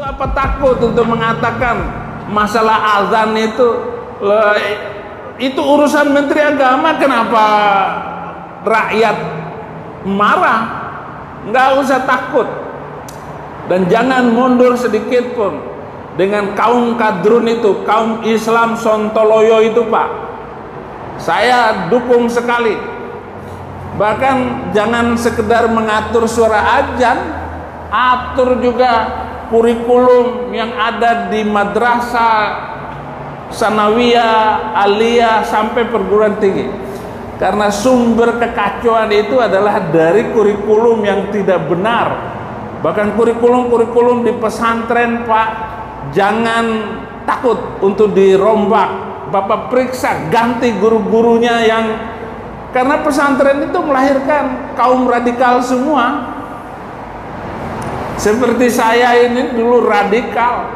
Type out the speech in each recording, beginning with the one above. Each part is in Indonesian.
Untuk apa takut untuk mengatakan masalah azan itu urusan Menteri Agama, kenapa rakyat marah? Nggak usah takut. Dan jangan mundur sedikit pun dengan kaum kadrun itu, kaum Islam Sontoloyo itu, Pak. Saya dukung sekali. Bahkan jangan sekedar mengatur suara azan, atur juga kurikulum yang ada di madrasah, sanawiyah, aliyah sampai perguruan tinggi. Karena sumber kekacauan itu adalah dari kurikulum yang tidak benar. Bahkan kurikulum di pesantren, Pak, jangan takut untuk dirombak. Bapak periksa, ganti guru-gurunya karena pesantren itu melahirkan kaum radikal semua. Seperti saya ini dulu radikal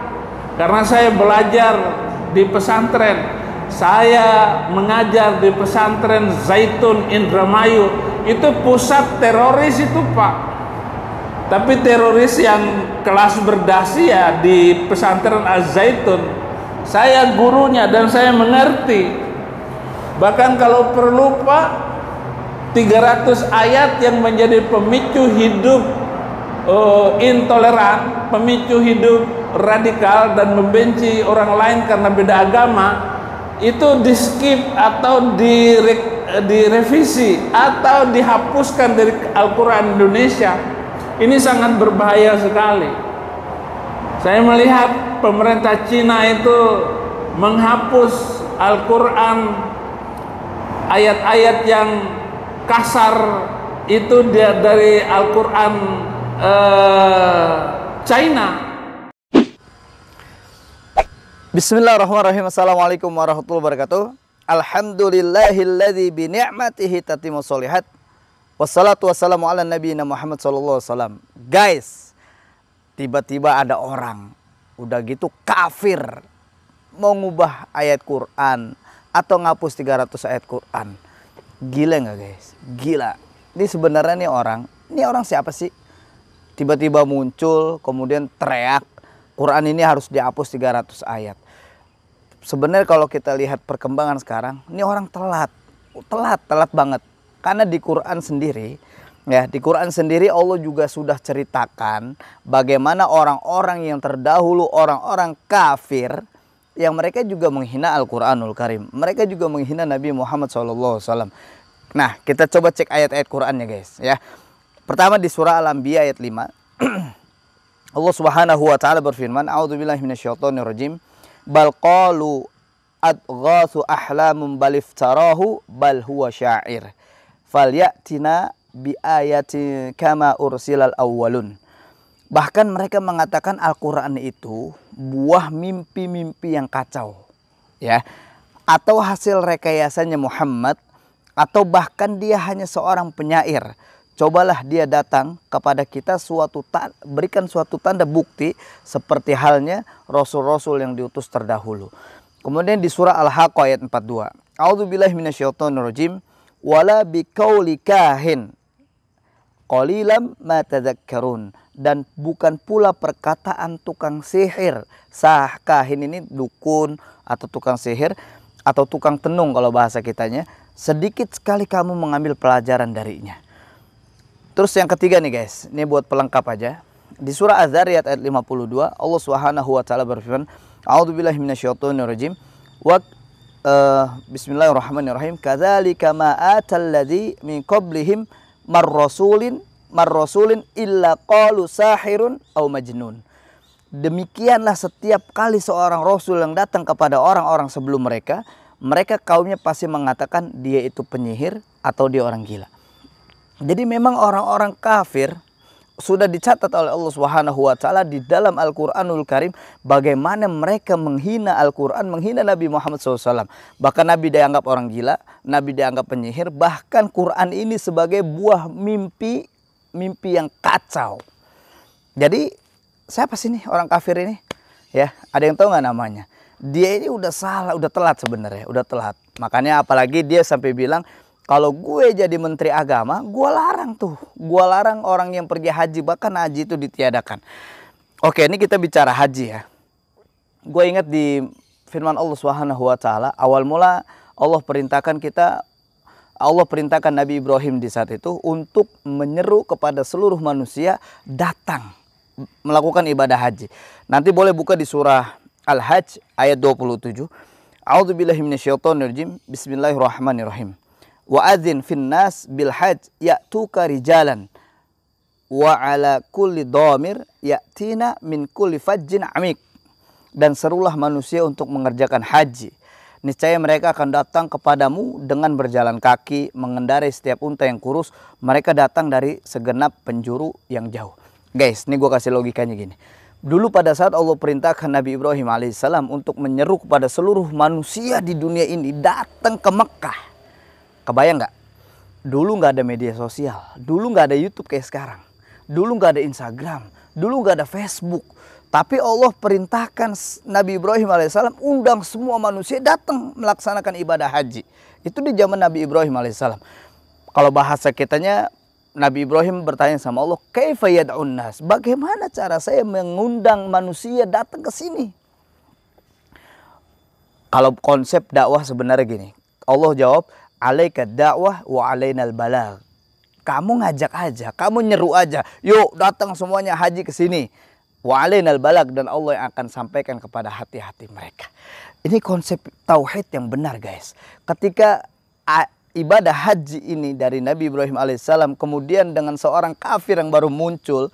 karena saya belajar di pesantren. Saya mengajar di pesantren Zaitun Indramayu. Itu pusat teroris itu, Pak. Tapi teroris yang kelas berdasi ya di pesantren Az-Zaitun. Saya gurunya dan saya mengerti. Bahkan kalau perlu, Pak, 300 ayat yang menjadi pemicu hidup intoleran, pemicu hidup radikal dan membenci orang lain karena beda agama, itu di skip atau direvisi atau dihapuskan dari Al-Quran Indonesia. Ini sangat berbahaya sekali. Saya melihat pemerintah Cina itu menghapus Al-Quran, ayat-ayat yang kasar itu dari Al-Quran China. Bismillahirrahmanirrahim. Assalamualaikum warahmatullahi wabarakatuh. Alhamdulillahilladzi bi ni'matihi tatimmus sholihat. Wassalatu wassalamu ala nabiyina Muhammad sallallahu alaihi wasallam. Guys, tiba-tiba ada orang udah gitu kafir mau ngubah ayat Quran atau ngapus 300 ayat Quran. Gila nggak, guys? Gila. Ini sebenarnya ini orang siapa sih? Tiba-tiba muncul kemudian teriak Quran ini harus dihapus 300 ayat. Sebenarnya kalau kita lihat perkembangan sekarang, ini orang telat banget. Karena di Quran sendiri, ya, di Quran sendiri Allah juga sudah ceritakan bagaimana orang-orang yang terdahulu, orang-orang kafir, yang mereka juga menghina Al-Quranul Karim. Mereka juga menghina Nabi Muhammad SAW. Nah, kita coba cek ayat-ayat Qurannya, guys, ya. Pertama di surah Al-Anbiya ayat 5. Allah Subhanahu wa taala berfirman, "A'udzubillahi minasyaitonirrajim. Bal qalu adghatsu ahlamun bal iftarahu bal huwa sya'ir. Falyatina bi ayati kama ursilal awwalun." Bahkan mereka mengatakan Al-Qur'an itu buah mimpi-mimpi yang kacau, ya. Atau hasil rekayasanya Muhammad, atau bahkan dia hanya seorang penyair. Cobalah dia datang kepada kita berikan suatu tanda bukti seperti halnya rasul-rasul yang diutus terdahulu. Kemudian di surah Al-Haqqah ayat 42. A'udzubillahi minasyaitonirrajim. Wala biqauli kahin qalilam ma tadzakkarun. Dan bukan pula perkataan tukang sihir. Kahin ini dukun atau tukang sihir atau tukang tenung kalau bahasa kitanya. Sedikit sekali kamu mengambil pelajaran darinya. Terus yang ketiga nih, guys, ini buat pelengkap aja. Di surah Az-Zariyat ayat 52, Allah Subhanahu wa taala berfirman, "A'udzubillahi minasyaitonirrajim. Bismillahirrahmanirrahim. Kadzalika ma atal ladzi min qablihim marrasulin illa qalu sahirun aw majnun." Demikianlah setiap kali seorang rasul yang datang kepada orang-orang sebelum mereka kaumnya pasti mengatakan dia itu penyihir atau dia orang gila. Jadi memang orang-orang kafir sudah dicatat oleh Allah Subhanahu wa taala di dalam Al-Qur'anul Karim bagaimana mereka menghina Al-Qur'an, menghina Nabi Muhammad SAW. Bahkan Nabi dianggap orang gila, Nabi dianggap penyihir, bahkan Quran ini sebagai buah mimpi yang kacau. Jadi siapa sih nih orang kafir ini? Ya, ada yang tahu nggak namanya? Dia ini udah salah, udah telat sebenarnya, udah telat. Makanya apalagi dia sampai bilang, kalau gue jadi menteri agama, gue larang tuh. Gue larang orang yang pergi haji, bahkan haji itu ditiadakan. Oke, ini kita bicara haji ya. Gue ingat di firman Allah Subhanahu wa taala, awal mula Allah perintahkan Nabi Ibrahim di saat itu untuk menyeru kepada seluruh manusia datang melakukan ibadah haji. Nanti boleh buka di surah Al-Hajj ayat 27. A'udzubillahi minasyaitonirrajim. Bismillahirrahmanirrahim. Wa adzin finnas bil hajj ya'tuka rijalan wa ala kulli dhamir ya'tina min kulli fajjin amik. Dan serulah manusia untuk mengerjakan haji. Niscaya mereka akan datang kepadamu dengan berjalan kaki, mengendarai setiap unta yang kurus. Mereka datang dari segenap penjuru yang jauh. Guys, ini gue kasih logikanya gini. Dulu pada saat Allah perintahkan Nabi Ibrahim alaihissalam untuk menyeru kepada seluruh manusia di dunia ini datang ke Mekah. Kebayang nggak? Dulu nggak ada media sosial. Dulu nggak ada YouTube kayak sekarang. Dulu nggak ada Instagram. Dulu nggak ada Facebook. Tapi Allah perintahkan Nabi Ibrahim alaihissalam undang semua manusia datang melaksanakan ibadah haji. Itu di zaman Nabi Ibrahim alaihissalam. Kalau bahasa kitanya, Nabi Ibrahim bertanya sama Allah, "Kaifa yad'un nas?" Bagaimana cara saya mengundang manusia datang ke sini? Kalau konsep dakwah sebenarnya gini. Allah jawab, "Alaika dakwah wa alainal balagh." Kamu ngajak aja, kamu nyeru aja. Yuk datang semuanya haji ke sini. Wa alainal balag, dan Allah yang akan sampaikan kepada hati-hati mereka. Ini konsep tauhid yang benar, guys. Ketika ibadah haji ini dari Nabi Ibrahim alaihissalam kemudian dengan seorang kafir yang baru muncul,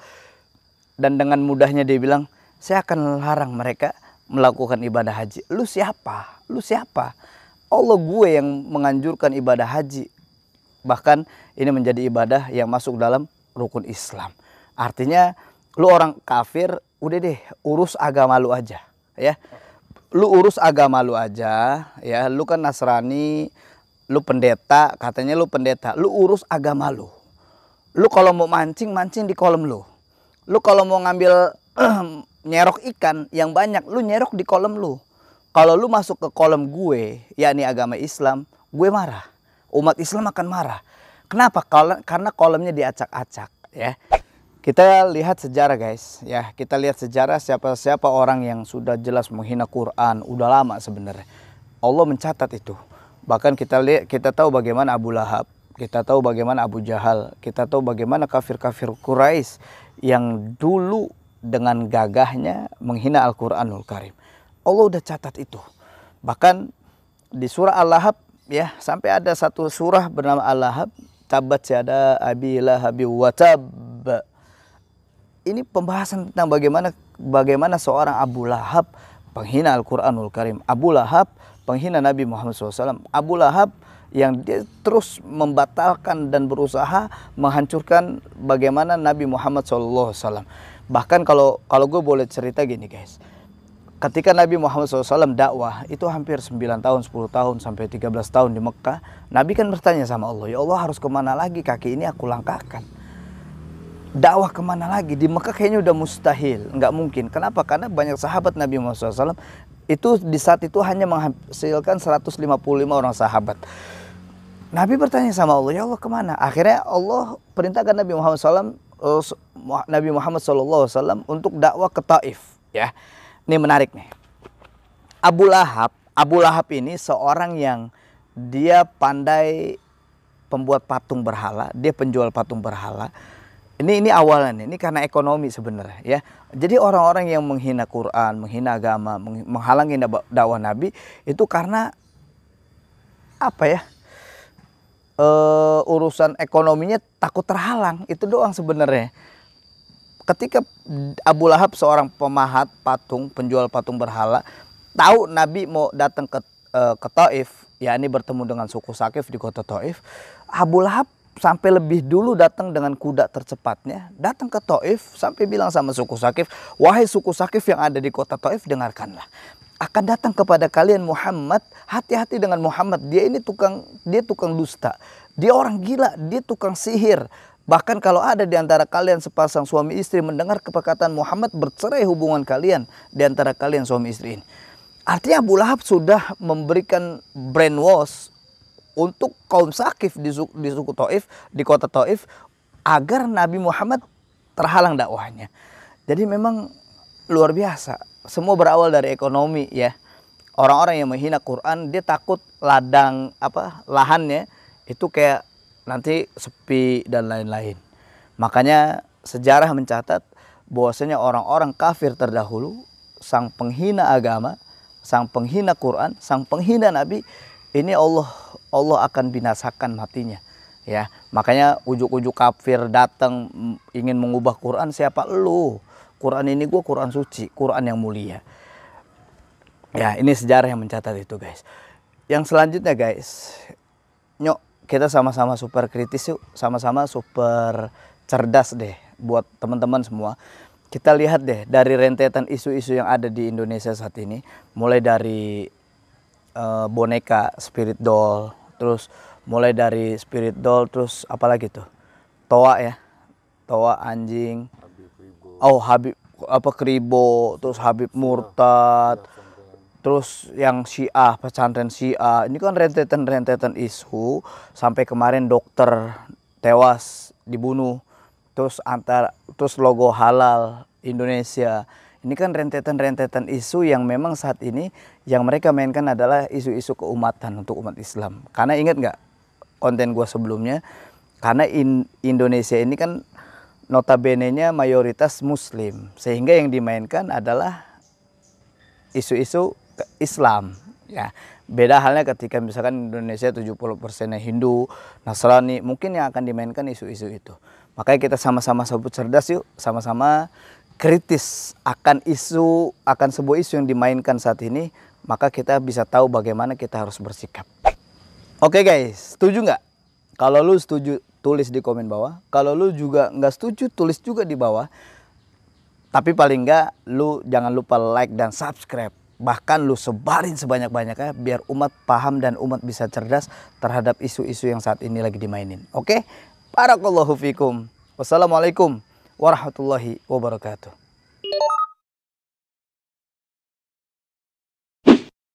dan dengan mudahnya dia bilang, saya akan larang mereka melakukan ibadah haji. Lu siapa? Lu siapa? Allah gue yang menganjurkan ibadah haji. Bahkan ini menjadi ibadah yang masuk dalam rukun Islam. Artinya lu orang kafir, udah deh urus agama lu aja, ya. Lu urus agama lu aja, ya. Lu kan Nasrani, lu pendeta, katanya lu pendeta. Lu urus agama lu. Lu kalau mau mancing, mancing di kolam lu. Lu kalau mau ngambil nyerok ikan yang banyak, lu nyerok di kolam lu. Kalau lu masuk ke kolam gue, yakni agama Islam, gue marah. Umat Islam akan marah. Kenapa? Karena kolamnya diacak-acak, ya. Kita lihat sejarah, guys, ya. Kita lihat sejarah siapa orang yang sudah jelas menghina Quran, udah lama sebenarnya. Allah mencatat itu. Bahkan kita tahu bagaimana Abu Lahab, kita tahu bagaimana Abu Jahal, kita tahu bagaimana kafir-kafir Quraisy yang dulu dengan gagahnya menghina Al-Qur'anul Karim. Allah udah catat itu. Bahkan di surah Al-Lahab, ya, sampai ada satu surah bernama Al-Lahab, tabat yada abi lahabi wa tab. Ini pembahasan tentang bagaimana seorang Abu Lahab penghina Al-Quranul Karim. Abu Lahab penghina Nabi Muhammad SAW. Abu Lahab yang dia terus membatalkan dan berusaha menghancurkan bagaimana Nabi Muhammad SAW. Bahkan kalau gue boleh cerita gini, guys. Ketika Nabi Muhammad SAW dakwah, itu hampir 9 tahun, 10 tahun, sampai 13 tahun di Mekah. Nabi kan bertanya sama Allah, ya Allah, harus kemana lagi kaki ini aku langkahkan? Dakwah kemana lagi? Di Mekah kayaknya udah mustahil, nggak mungkin. Kenapa? Karena banyak sahabat Nabi Muhammad SAW itu di saat itu hanya menghasilkan 155 orang sahabat. Nabi bertanya sama Allah, ya Allah kemana? Akhirnya Allah perintahkan Nabi Muhammad SAW untuk dakwah ke Taif. Ya, ini menarik nih. Abu Lahab ini seorang yang dia pandai pembuat patung berhala, dia penjual patung berhala. Ini awalnya, ini karena ekonomi sebenarnya, ya. Jadi orang-orang yang menghina Quran, menghina agama, menghalangi dakwah Nabi itu karena apa ya? Urusan ekonominya takut terhalang, itu doang sebenarnya. Ketika Abu Lahab seorang pemahat patung, penjual patung berhala, tahu Nabi mau datang ke Taif, ya, ini bertemu dengan suku Sakif di kota Taif, Abu Lahab sampai lebih dulu datang dengan kuda tercepatnya, datang ke Taif sampai bilang sama suku Sakif, wahai suku Sakif yang ada di kota Taif, dengarkanlah. Akan datang kepada kalian Muhammad, hati-hati dengan Muhammad. Dia tukang dusta. Dia orang gila, dia tukang sihir. Bahkan kalau ada di antara kalian sepasang suami istri mendengar perkataan Muhammad, bercerai hubungan kalian di antara kalian suami istri ini. Artinya Abu Lahab sudah memberikan brainwash untuk kaum Sakif di suku Taif, di kota Taif, agar Nabi Muhammad terhalang dakwahnya. Jadi memang luar biasa. Semua berawal dari ekonomi ya. Orang-orang yang menghina Quran, dia takut ladang lahannya itu kayak nanti sepi dan lain-lain. Makanya sejarah mencatat bahwasanya orang-orang kafir terdahulu, sang penghina agama, sang penghina Quran, sang penghina Nabi, ini Allah akan binasakan matinya. Ya, makanya ujuk-ujuk kafir datang ingin mengubah Quran, siapa lu? Quran ini gua Quran suci, Quran yang mulia. Ya, ini sejarah yang mencatat itu, guys. Yang selanjutnya, guys, nyok, kita sama-sama super kritis yuk, sama-sama super cerdas deh buat teman-teman semua. Kita lihat deh dari rentetan isu-isu yang ada di Indonesia saat ini, mulai dari boneka spirit doll, terus mulai dari spirit doll, terus apalagi tuh, toa ya, toa anjing, Habib Kribo, terus Habib Murtad, terus yang Syiah, pesantren Syiah, ini kan rentetan isu sampai kemarin dokter tewas dibunuh, terus logo halal Indonesia. Ini kan rentetan isu yang memang saat ini yang mereka mainkan adalah isu-isu keumatan untuk umat Islam. Karena ingat nggak konten gua sebelumnya, karena Indonesia ini kan notabene-nya mayoritas Muslim, sehingga yang dimainkan adalah isu-isu Islam. Ya, beda halnya ketika misalkan Indonesia 70% Hindu, Nasrani, mungkin yang akan dimainkan isu-isu itu. Makanya kita sama-sama sebut cerdas yuk, sama-sama kritis akan sebuah isu yang dimainkan saat ini, maka kita bisa tahu bagaimana kita harus bersikap. Oke guys, setuju nggak? Kalau lu setuju, tulis di komen bawah. Kalau lu juga nggak setuju, tulis juga di bawah. Tapi paling nggak, lu jangan lupa like dan subscribe. Bahkan lu sebarin sebanyak-banyaknya biar umat paham dan umat bisa cerdas terhadap isu-isu yang saat ini lagi dimainin. Oke? Barakallahu fikum. Wassalamualaikum warahmatullahi wabarakatuh.